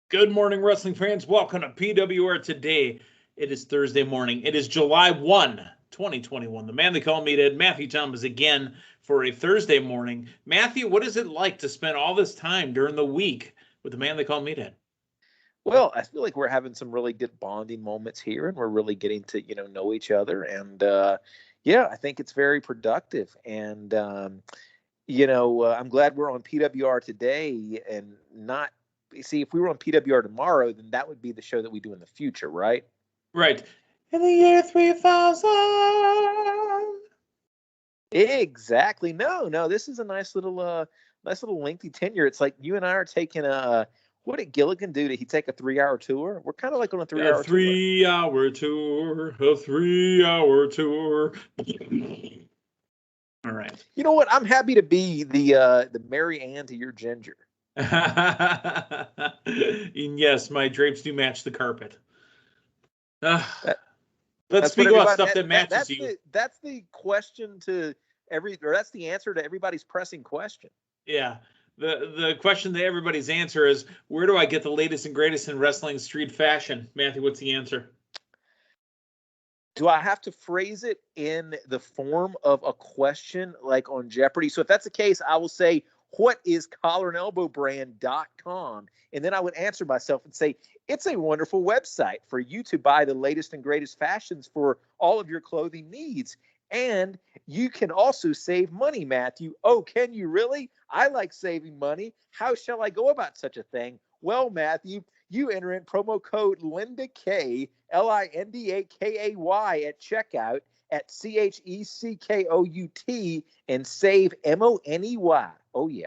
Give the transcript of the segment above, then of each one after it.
Good morning, wrestling fans. Welcome to PWR today. It is Thursday morning. It is July 1, 2021. The man they call Meathead, Matthew Thomas, again for a Thursday morning. Matthew, what is it like to spend all this time during the week with the man they call Meathead? Well, I feel like we're having some really good bonding moments here, and we're really getting to know each other. And yeah, I think it's very productive. And I'm glad we're on PWR today, and not see if we were on PWR tomorrow, then that would be the show that we do in the future, right? Right. In the year 3000. Exactly. No, this is a nice little lengthy tenure. It's like you and I are taking what did Gilligan do? Did he take a 3-hour tour? We're kind of like on a 3-hour tour. A 3-hour tour. All right. You know what? I'm happy to be the Mary Ann to your Ginger. Yes, my drapes do match the carpet. Let's speak about stuff that matches you. That's the question to that's the answer to everybody's pressing question. Yeah. The question to everybody's answer is, where do I get the latest and greatest in wrestling street fashion? Matthew, what's the answer? Do I have to phrase it in the form of a question like on Jeopardy? So if that's the case, I will say, what is collarandelbowbrand.com? And then I would answer myself and say, it's a wonderful website for you to buy the latest and greatest fashions for all of your clothing needs. And you can also save money, Matthew. Oh, can you really? I like saving money. How shall I go about such a thing? Well, Matthew, you enter in promo code Linda K, LINDAKAY at checkout at CHECKOUT and save MONEY. Oh, yeah.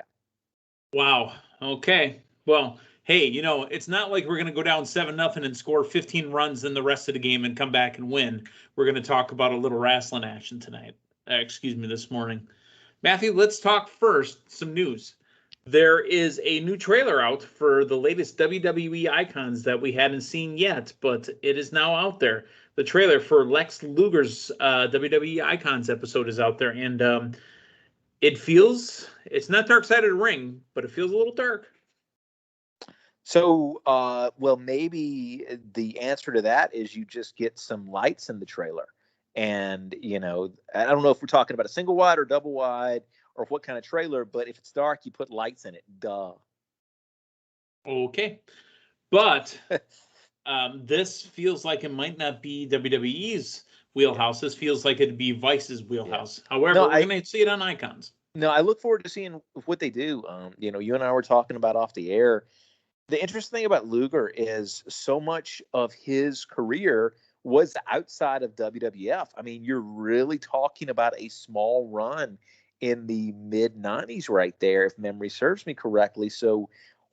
Wow. Okay. Well, hey, it's not like we're going to go down 7-0 and score 15 runs in the rest of the game and come back and win. We're going to talk about a little wrestling action tonight. This morning. Matthew, let's talk first some news. There is a new trailer out for the latest WWE icons that we hadn't seen yet, but it is now out there. The trailer for Lex Luger's WWE Icons episode is out there, and it's not Dark Side of the Ring, but it feels a little dark. So, well, maybe the answer to that is you just get some lights in the trailer. And, I don't know if we're talking about a single wide or double wide or what kind of trailer, but if it's dark, you put lights in it. Duh. Okay. But this feels like it might not be WWE's wheelhouse. This feels like it'd be Vice's wheelhouse. Yeah. However, we're going to see it on Icons. No, I look forward to seeing what they do. You and I were talking about off the air. The interesting thing about Luger is so much of his career was outside of WWF. I mean, you're really talking about a small run in the mid-90s right there, if memory serves me correctly. So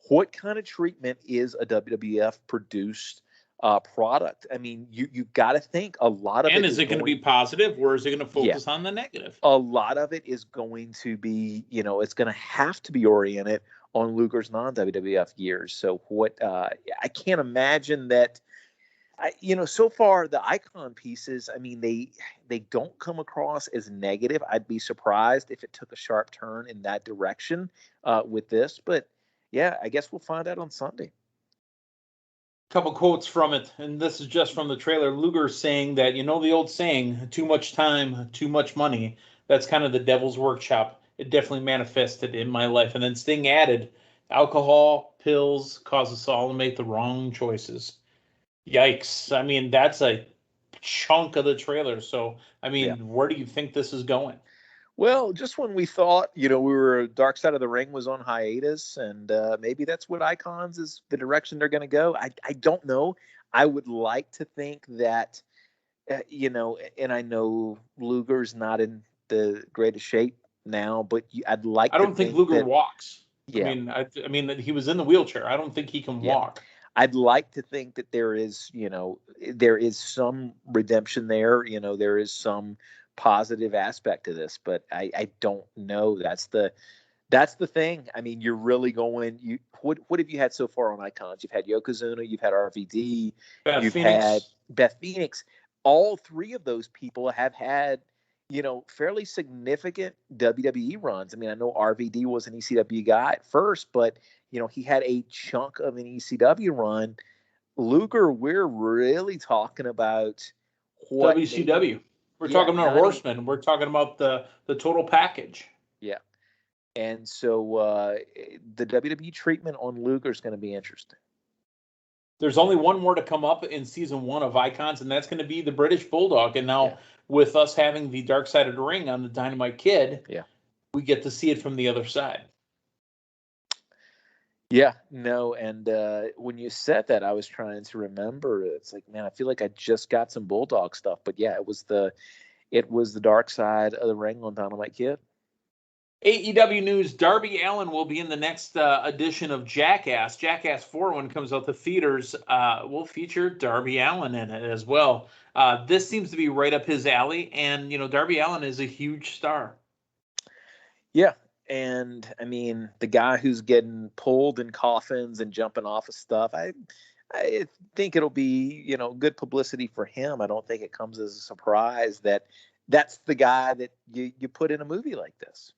what kind of treatment is a WWF-produced product? I mean, you got to think a lot of it. And is it going to be positive, or is it going to focus on the negative? A lot of it is going to be, it's going to have to be oriented on Luger's non-WWF years. So what I can't imagine that, so far the icon pieces, I mean, they don't come across as negative. I'd be surprised if it took a sharp turn in that direction with this. But yeah, I guess we'll find out on Sunday. Couple quotes from it, and this is just from the trailer. Luger saying that, the old saying, too much time, too much money. That's kind of the devil's workshop. It definitely manifested in my life. And then Sting added, alcohol, pills cause us all to make the wrong choices. Yikes. I mean, that's a chunk of the trailer. So, I mean, Where do you think this is going? Well, just when we thought, we were Dark Side of the Ring was on hiatus, and maybe that's what Icons is the direction they're going to go. I don't know. I would like to think that, and I know Luger's not in the greatest shape now, but I don't think Luger walks. Yeah. I mean that he was in the wheelchair. I don't think he can walk. I'd like to think that there is some redemption there. There is some positive aspect to this, but I don't know. That's the thing. I mean, you're really going. What have you had so far on Icons? You've had Yokozuna, you've had RVD, you've had Beth Phoenix. All three of those people have had fairly significant WWE runs. I mean, I know RVD was an ECW guy at first, but he had a chunk of an ECW run. Luger, we're really talking about what WCW. We're yeah, talking about Horsemen. We're talking about the total package. yeah. And so the WWE treatment on Luger is going to be interesting. There's only one more to come up in season 1 of Icons, and that's going to be the British Bulldog. And now, with us having the Dark Side of the Ring on the Dynamite Kid, we get to see it from the other side. Yeah, no, and when you said that, I was trying to remember. It's like, man, I feel like I just got some Bulldog stuff, but yeah, it was the Dark Side of the Ring on Dynamite Kid. AEW news: Darby Allin will be in the next edition of Jackass. Jackass 4, when it comes out to theaters, will feature Darby Allin in it as well. This seems to be right up his alley, and Darby Allin is a huge star. Yeah, and I mean, the guy who's getting pulled in coffins and jumping off of stuff, I think it'll be good publicity for him. I don't think it comes as a surprise that that's the guy that you put in a movie like this.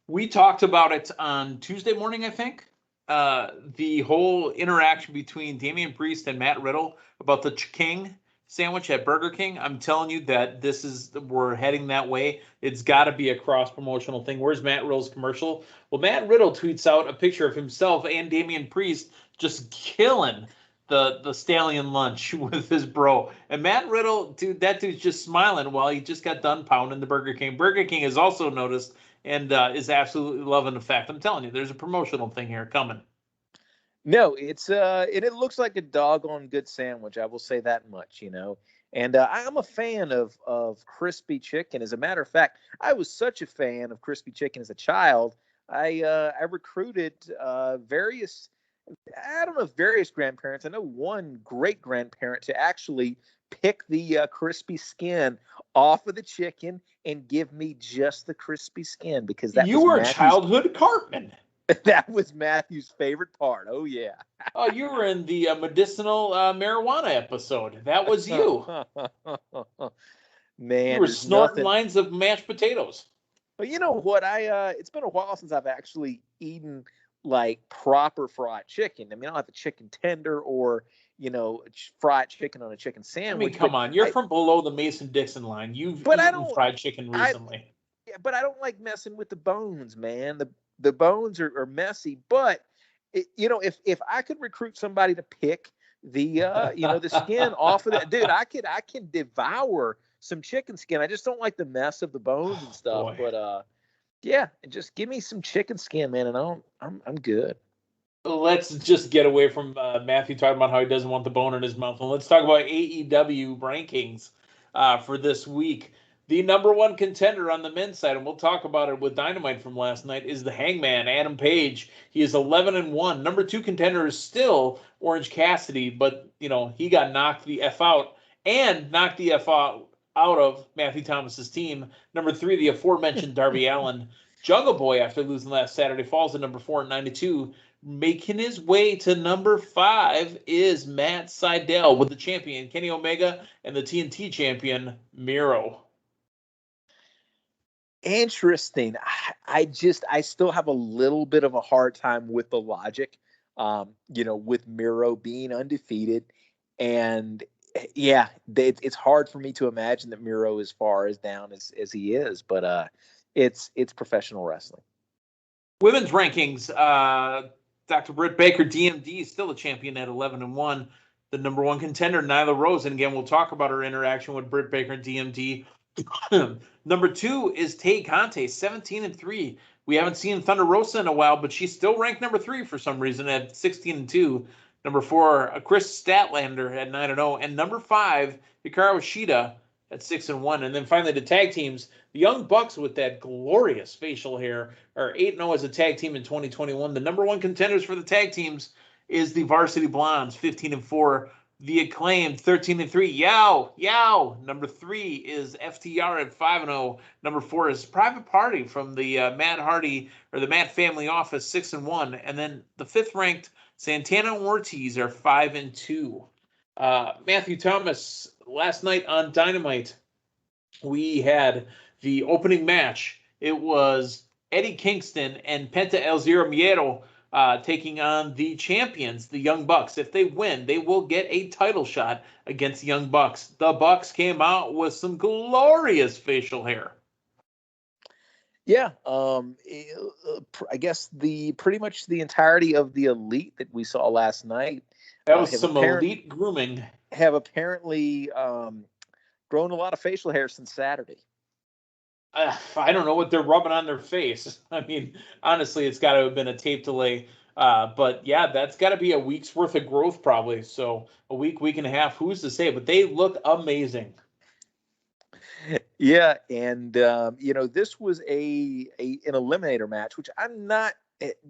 We talked about it on Tuesday morning, I think. The whole interaction between Damian Priest and Matt Riddle about the King sandwich at Burger King. I'm telling you that we're heading that way. It's got to be a cross-promotional thing. Where's Matt Riddle's commercial? Well, Matt Riddle tweets out a picture of himself and Damian Priest just killing the stallion lunch with his bro. And Matt Riddle, dude, that dude's just smiling while he just got done pounding the Burger King. Burger King has also noticed and is absolutely loving the fact. I'm telling you, there's a promotional thing here coming. No, it's it looks like a doggone good sandwich. I will say that much, And I'm a fan of crispy chicken. As a matter of fact, I was such a fan of crispy chicken as a child. I recruited various grandparents. I know one great grandparent to actually pick the crispy skin off of the chicken and give me just the crispy skin, because you were a childhood Cartman. That was Matthew's favorite part. Oh, yeah. Oh, you were in the medicinal marijuana episode. That was you. Man, you were snorting lines of mashed potatoes. But you know what? It's been a while since I've actually eaten like proper fried chicken. I mean, I don't have a chicken tender or fried chicken on a chicken sandwich. I mean, come on, you're from below the Mason-Dixon line. You've eaten fried chicken recently. But I don't like messing with the bones, man. The bones are messy. But if I could recruit somebody to pick the the skin off of that, dude, I can devour some chicken skin. I just don't like the mess of the bones and stuff. Boy. But yeah, just give me some chicken skin, man, and I'm good. Let's just get away from Matthew talking about how he doesn't want the bone in his mouth, and let's talk about AEW rankings for this week. The number one contender on the men's side, and we'll talk about it with Dynamite from last night, is the Hangman, Adam Page. He is 11-1. Number 2 contender is still Orange Cassidy, but he got knocked the F out and knocked the F out of Matthew Thomas's team. Number 3, the aforementioned Darby Allin. Jungle Boy, after losing last Saturday, falls to number 4 at 92. Making his way to number 5 is Matt Sydal with the champion Kenny Omega and the TNT champion Miro. Interesting. I still have a little bit of a hard time with the logic, with Miro being undefeated, and yeah, it's hard for me to imagine that Miro is far as down as he is, but it's professional wrestling. Women's rankings. Dr. Britt Baker, DMD, is still a champion at 11-1. The number 1 contender, Nyla Rose, and again, we'll talk about her interaction with Britt Baker and DMD. Number 2 is Tay Conte, 17-3. We haven't seen Thunder Rosa in a while, but she's still ranked number 3 for some reason at 16-2. Number 4, Chris Statlander at 9-0, and number 5, Hikaru Shida at 6-1. And then finally, the tag teams, the Young Bucks with that glorious facial hair are 8-0 as a tag team in 2021. The number 1 contenders for the tag teams is the Varsity Blondes, 15-4. The Acclaimed, 13-3. Yow. Number 3 is FTR at 5-0. Number 4 is Private Party from the Matt Hardy or the Matt family office, 6-1. And then the 5th ranked Santana and Ortiz are 5-2. Matthew Thomas, last night on Dynamite, we had the opening match. It was Eddie Kingston and Penta El Zero Miedo taking on the champions, the Young Bucks. If they win, they will get a title shot against the Young Bucks. The Bucks came out with some glorious facial hair. Yeah, I guess pretty much the entirety of the Elite that we saw last night. That was some elite grooming. Have apparently grown a lot of facial hair since Saturday. I don't know what they're rubbing on their face. I mean, honestly, it's got to have been a tape delay. But yeah, that's got to be a week's worth of growth probably. So a week and a half, who's to say? But they look amazing. Yeah, and this was an eliminator match, which I'm not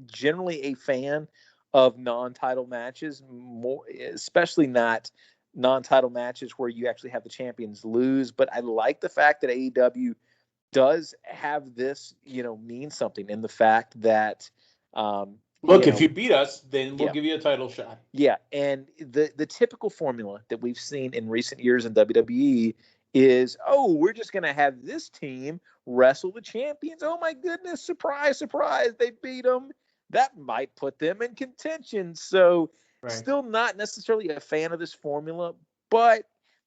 generally a fan of non-title matches, more especially not non-title matches where you actually have the champions lose. But I like the fact that AEW does have this, mean something in the fact that look, if you beat us, then we'll give you a title shot. Yeah, and the typical formula that we've seen in recent years in WWE is, we're just going to have this team wrestle the champions. Oh my goodness, surprise, surprise, they beat them. That might put them in contention. So still not necessarily a fan of this formula, but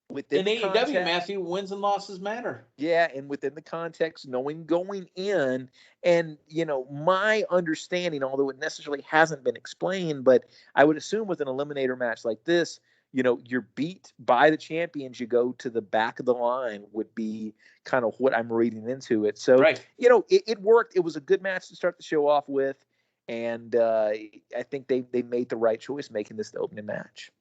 within in AEW, Matthew, wins and losses matter. Yeah, and within the context, knowing going in, and my understanding, although it necessarily hasn't been explained, but I would assume with an eliminator match like this, you're beat by the champions, you go to the back of the line would be kind of what I'm reading into it. So, it worked. It was a good match to start the show off with, and I think they made the right choice making this the opening match.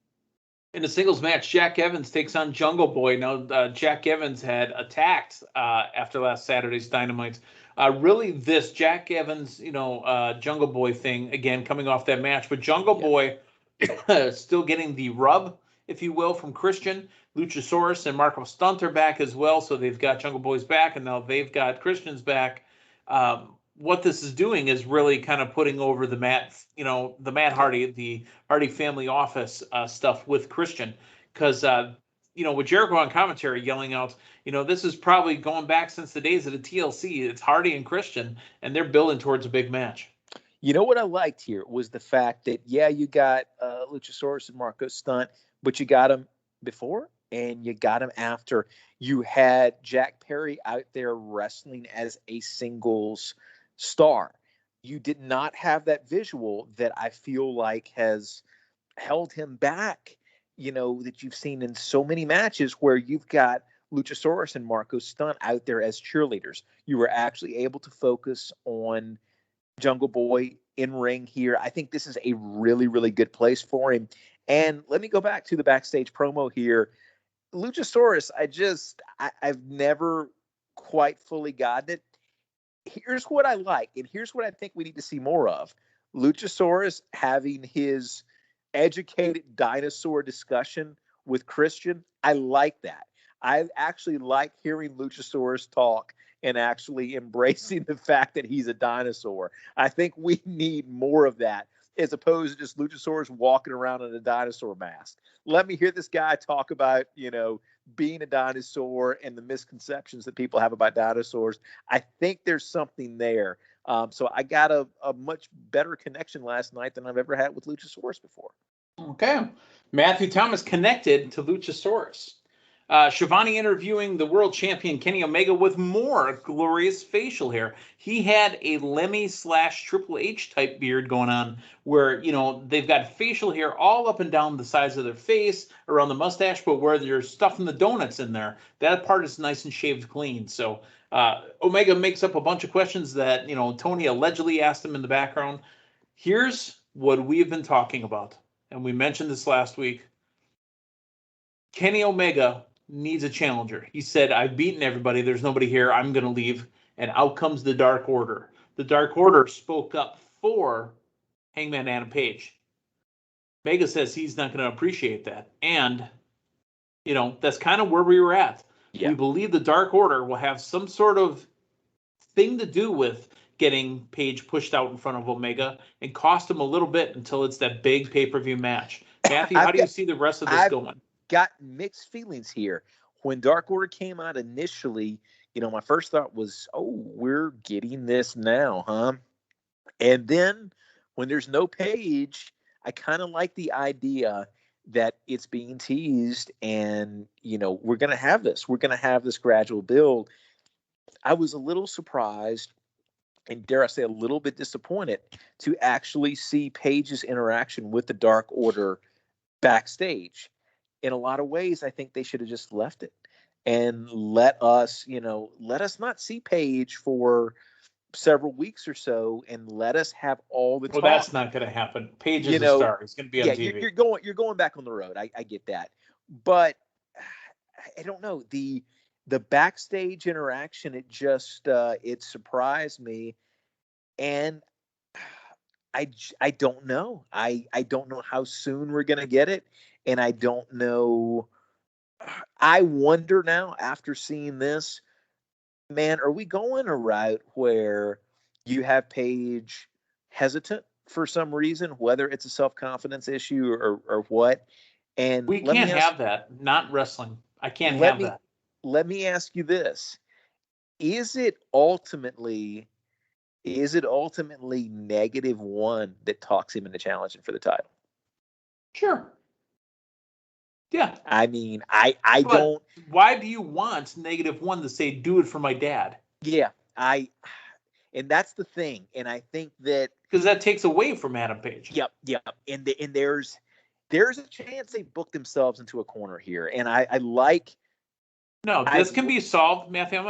In a singles match, Jack Evans takes on Jungle Boy. Now, Jack Evans had attacked after last Saturday's Dynamite. Really, this Jack Evans, Jungle Boy thing, again, coming off that match. But Jungle Boy still getting the rub, if you will, from Christian. Luchasaurus and Marco Stunt are back as well. So they've got Jungle Boy's back, and now they've got Christian's back. What this is doing is really kind of putting over the Matt Hardy, the Hardy family office stuff with Christian. Because, with Jericho on commentary yelling out, this is probably going back since the days of the TLC. It's Hardy and Christian, and they're building towards a big match. What I liked here was the fact that, you got Luchasaurus and Marco Stunt, but you got him before and you got him after. You had Jack Perry out there wrestling as a singles star. You did not have that visual that I feel like has held him back, that you've seen in so many matches where you've got Luchasaurus and Marco Stunt out there as cheerleaders. You were actually able to focus on Jungle Boy in ring here. I think this is a really, really good place for him. And let me go back to the backstage promo here. Luchasaurus, I've never quite fully gotten it. Here's what I like, and here's what I think we need to see more of. Luchasaurus having his educated dinosaur discussion with Christian. I like that. I actually like hearing Luchasaurus talk and actually embracing the fact that he's a dinosaur. I think we need more of that as opposed to just Luchasaurus walking around in a dinosaur mask. Let me hear this guy talk about, being a dinosaur and the misconceptions that people have about dinosaurs. I think there's something there. So I got a much better connection last night than I've ever had with Luchasaurus before. Okay. Matthew Thomas connected to Luchasaurus. Shivani interviewing the world champion Kenny Omega with more glorious facial hair. He had a Lemmy/Triple H type beard going on where, they've got facial hair all up and down the sides of their face, around the mustache, but where they're stuffing the donuts in there, that part is nice and shaved clean. So Omega makes up a bunch of questions that, Tony allegedly asked him in the background. Here's what we've been talking about, and we mentioned this last week. Kenny Omega needs a challenger. He said, I've beaten everybody. There's nobody here. I'm going to leave. And out comes the Dark Order. The Dark Order spoke up for Hangman Adam Page. Omega says he's not going to appreciate that. And, that's kind of where we were at. Yeah. We believe the Dark Order will have some sort of thing to do with getting Page pushed out in front of Omega and cost him a little bit until it's that big pay-per-view match. Matthew, how do you see the rest of this going? Got mixed feelings here when Dark Order came out initially, my first thought was, oh, we're getting this now, huh? And then when there's no Page, I kind of like the idea that it's being teased and, we're going to have this. We're going to have this gradual build. I was a little surprised and, dare I say, a little bit disappointed to actually see Page's interaction with the Dark Order backstage. In a lot of ways, I think they should have just left it and let us not see Page for several weeks or so, and let us have all the talk. Well, that's not going to happen. Page is a star. He's going to be on TV. You're going back on the road. I get that, but I don't know, the backstage interaction. It just it surprised me, and I don't know. I don't know how soon we're going to get it, and I don't know. I wonder now, after seeing this, man, are we going a route where you have Page hesitant for some reason, whether it's a self-confidence issue or what? And we can't have that. Not wrestling. I can't have that. Let me ask you this. Is it ultimately -1 that talks him into challenging for the title? Sure. Yeah. I mean, I don't. Why do you want -1 to say, do it for my dad? Yeah, and that's the thing. And I think that because that takes away from Adam Page. Yep. And there's a chance they booked themselves into a corner here. And I like. No, this can be solved, Matthew.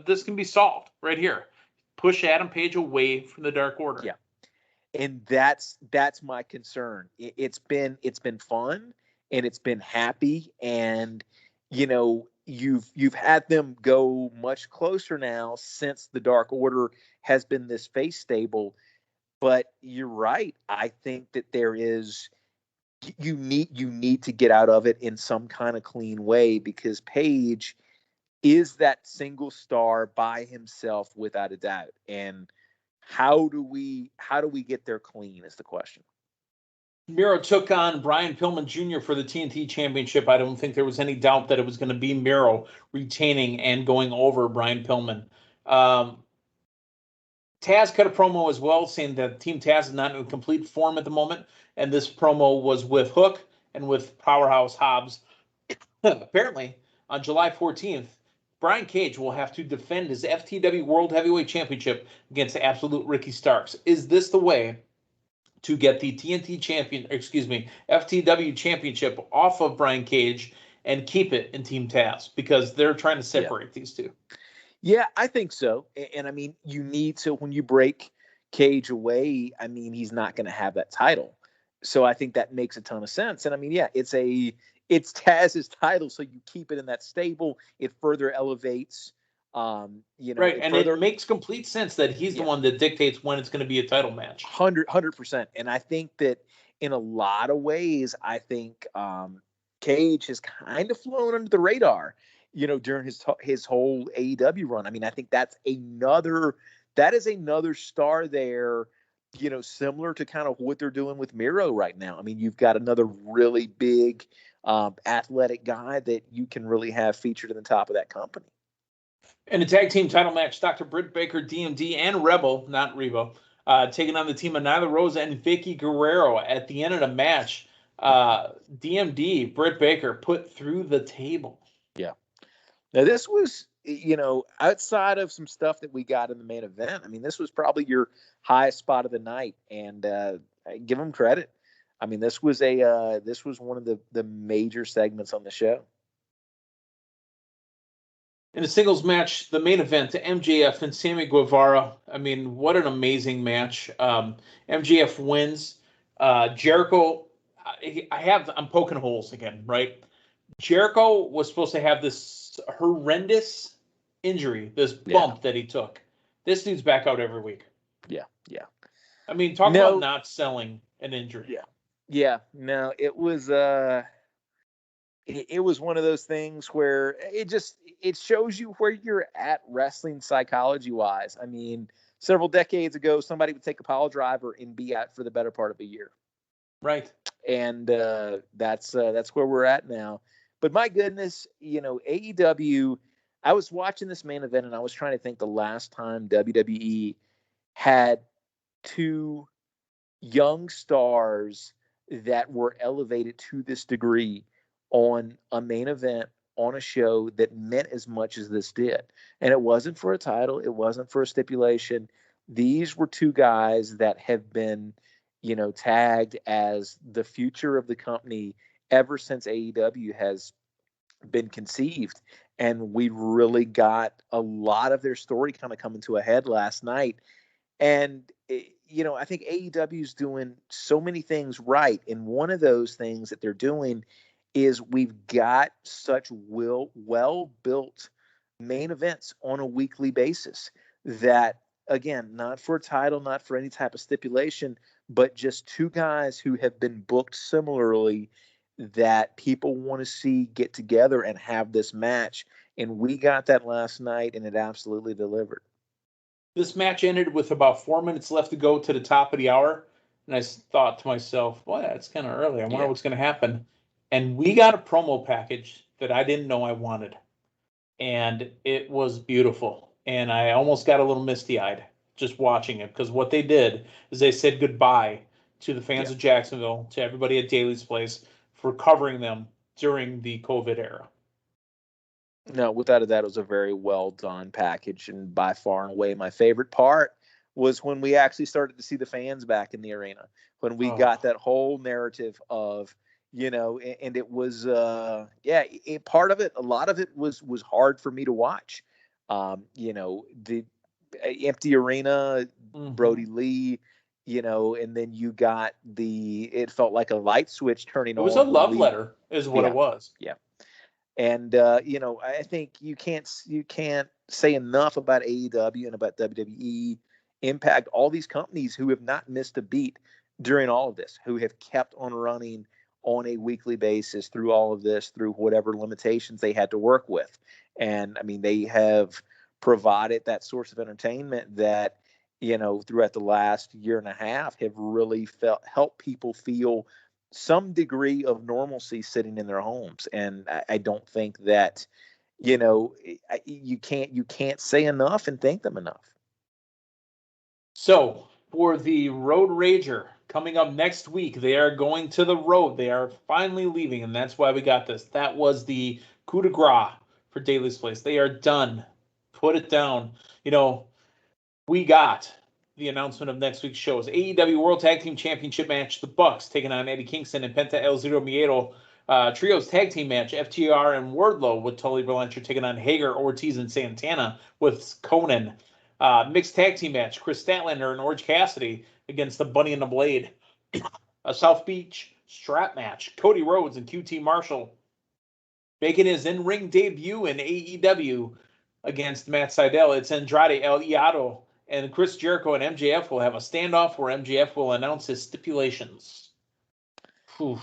This can be solved right here. Push Adam Page away from the Dark Order. Yeah, and that's my concern. It's been fun and it's been happy, and you've had them go much closer now since the Dark Order has been this face stable. But you're right. I think that there is. You need to get out of it in some kind of clean way, because Page is that single star by himself without a doubt. And how do we get there clean is the question. Miro took on Brian Pillman Jr. for the TNT Championship. I don't think there was any doubt that it was going to be Miro retaining and going over Brian Pillman. Taz cut a promo as well, saying that Team Taz is not in complete form at the moment, and this promo was with Hook and with Powerhouse Hobbs. Apparently, on July 14th, Brian Cage will have to defend his FTW World Heavyweight Championship against the Absolute Ricky Starks. Is this the way to get the FTW Championship off of Brian Cage and keep it in Team Taz? Because they're trying to separate these two. Yeah, I think so. And I mean, you need to, when you break Cage away, I mean, he's not going to have that title. So I think that makes a ton of sense. And I mean, yeah, it's Taz's title, so you keep it in that stable. It further elevates, right. And it makes complete sense that he's the one that dictates when it's going to be a title match. 100%. And I think that in a lot of ways, I think Cage has kind of flown under the radar, during his whole AEW run. I mean, I think that is another star there, similar to kind of what they're doing with Miro right now. I mean, you've got another really big athletic guy that you can really have featured in the top of that company. In a tag team title match, Dr. Britt Baker, DMD, and Rebel, not Revo, taking on the team of Nyla Rose and Vicky Guerrero. At the end of the match, DMD, Britt Baker, put through the table. Yeah. Now, this was, outside of some stuff that we got in the main event, I mean, this was probably your highest spot of the night, and I give them credit. I mean, this was one of the major segments on the show. In a singles match, the main event, MJF and Sammy Guevara. I mean, what an amazing match. MJF wins. Jericho, I'm poking holes again, right? Jericho was supposed to have this horrendous injury, this bump that he took. This dude's back out every week. Yeah. I mean, talk about not selling an injury. Yeah. No, it was one of those things where it shows you where you're at wrestling psychology wise. I mean, several decades ago, somebody would take a pile driver and be out for the better part of a year. Right. And that's where we're at now. But my goodness, AEW, I was watching this main event and I was trying to think the last time WWE had two young stars that were elevated to this degree on a main event on a show that meant as much as this did. And it wasn't for a title, it wasn't for a stipulation. These were two guys that have been, tagged as the future of the company ever since AEW has been conceived. And we really got a lot of their story kind of coming to a head last night. And, I think AEW is doing so many things right. And one of those things that they're doing is we've got such well-built main events on a weekly basis that, again, not for a title, not for any type of stipulation, but just two guys who have been booked similarly that people want to see get together and have this match. And we got that last night, and it absolutely delivered. This match ended with about 4 minutes left to go to the top of the hour. And I thought to myself, boy, that's kind of early. I wonder what's going to happen. And we got a promo package that I didn't know I wanted. And it was beautiful. And I almost got a little misty-eyed just watching it, because what they did is they said goodbye to the fans of Jacksonville, to everybody at Daly's Place, for covering them during the COVID era. No, without a doubt, it was a very well done package. And by far and away, my favorite part was when we actually started to see the fans back in the arena, when we got that whole narrative of, and it was, part of it, a lot of it was hard for me to watch. The empty arena, Brody Lee, and then you got it felt like a light switch turning on. It was a love letter is what it was. Yeah. And, I think you can't say enough about AEW and about WWE, Impact, all these companies who have not missed a beat during all of this, who have kept on running on a weekly basis through all of this, through whatever limitations they had to work with. And I mean, they have provided that source of entertainment that, throughout the last year and a half have really helped people feel some degree of normalcy sitting in their homes. And I don't think that, you can't say enough and thank them enough. So for the Road Rager coming up next week, they are going to the road. They are finally leaving, and that's why we got this. That was the coup de grace for Daly's Place. They are done. Put it down. We got the announcement of next week's shows. AEW World Tag Team Championship match, the Bucks taking on Eddie Kingston and Penta El Zero Miedo. Trios Tag Team match, FTR and Wardlow with Tully Blanchard taking on Hager, Ortiz, and Santana with Conan. Mixed Tag Team match, Chris Statlander and Orange Cassidy against the Bunny and the Blade. A South Beach strap match, Cody Rhodes and QT Marshall making his in-ring debut in AEW against Matt Sydal. It's Andrade El Idolo and Chris Jericho and MJF will have a standoff where MJF will announce his stipulations. Whew,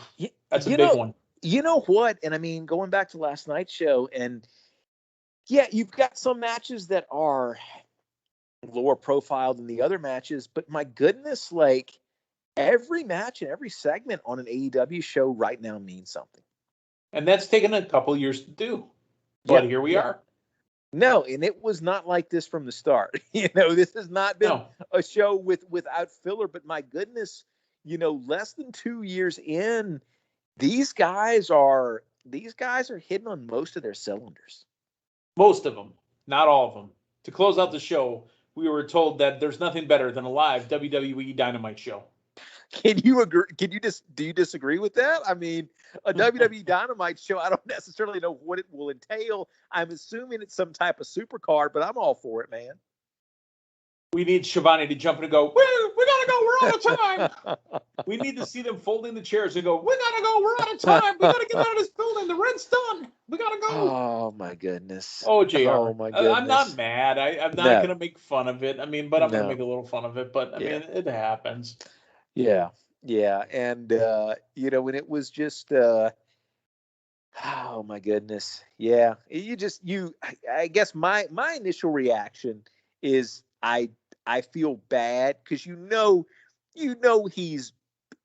that's a big one. You know what? And I mean, going back to last night's show, and you've got some matches that are lower profile than the other matches, but my goodness, like every match and every segment on an AEW show right now means something. And that's taken a couple years to do. But here we are. No, and it was not like this from the start. This has not been a show without filler, but my goodness, less than 2 years in, these guys are hitting on most of their cylinders. Most of them, not all of them. To close out the show, we were told that there's nothing better than a live WWE Dynamite show. Can you agree? Do you disagree with that? I mean, a WWE Dynamite show, I don't necessarily know what it will entail. I'm assuming it's some type of supercard, but I'm all for it, man. We need Shivani to jump in and go, we gotta go, we're out of time. We need to see them folding the chairs and go, we gotta go, we're out of time. We gotta get out of this building. The rent's done. We gotta go. Oh, my goodness. Oh, JR. Oh, my goodness. I'm not mad. I'm not going to make fun of it. I mean, but I'm going to make a little fun of it. But, I mean, it happens. Yeah. Yeah. And, when it was just, oh, my goodness. Yeah. I guess my initial reaction is I feel bad because, he's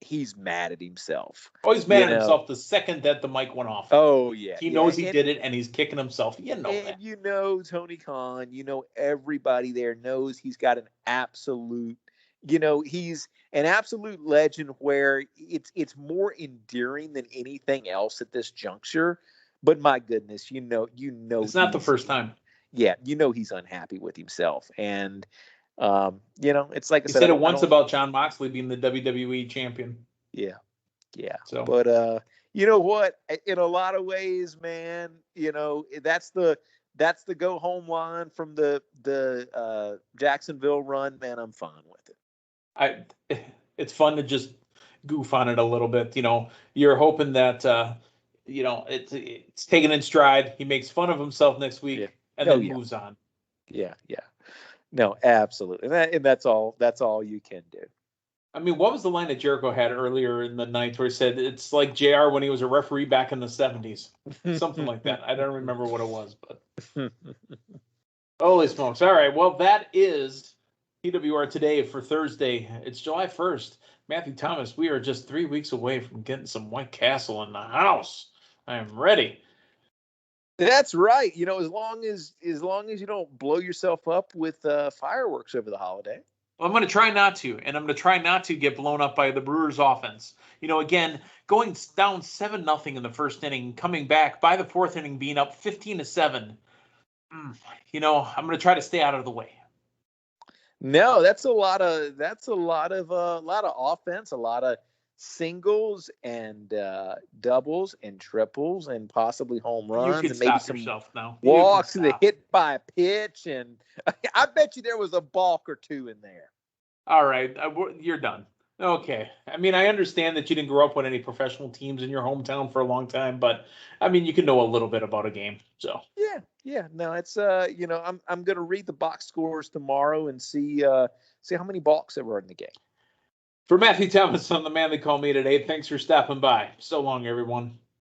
he's mad at himself. Oh, he's mad at himself the second that the mic went off. Oh, yeah. He knows he did it, and he's kicking himself. You know that. You know Tony Khan, everybody there knows he's got an absolute, he's an absolute legend where it's more endearing than anything else at this juncture. But my goodness, it's not the first time. Yeah, he's unhappy with himself. And it's like I said it once about Jon Moxley being the WWE champion. Yeah. So, but you know what? In a lot of ways, man, that's the go home line from the Jacksonville run. Man, I'm fine with it. It's fun to just goof on it a little bit. You're hoping that it's taken in stride. He makes fun of himself next week and then moves on. Yeah. No, absolutely. And that's all you can do. I mean, what was the line that Jericho had earlier in the night where he said it's like JR when he was a referee back in the 70s? Something like that. I don't remember what it was, but holy smokes. All right. Well, that is PWR Today for Thursday. It's July 1st. Matthew Thomas, we are just 3 weeks away from getting some White Castle in the house. I am ready. That's right. As long as you don't blow yourself up with fireworks over the holiday. Well, I'm going to try not to, and I'm going to try not to get blown up by the Brewers offense. Again, going down 7-0 in the first inning, coming back by the fourth inning, being up 15-7. I'm going to try to stay out of the way. No, that's a lot of offense, a lot of singles and doubles and triples and possibly home runs and maybe some walks that hit by a pitch, and I bet you there was a balk or two in there. All right, you're done. Okay. I mean, I understand that you didn't grow up with any professional teams in your hometown for a long time, but I mean, you can know a little bit about a game. So yeah. No, it's I'm gonna read the box scores tomorrow and see how many balks there were in the game. For Matthew Thomas, I'm the man they call me today. Thanks for stopping by. So long, everyone.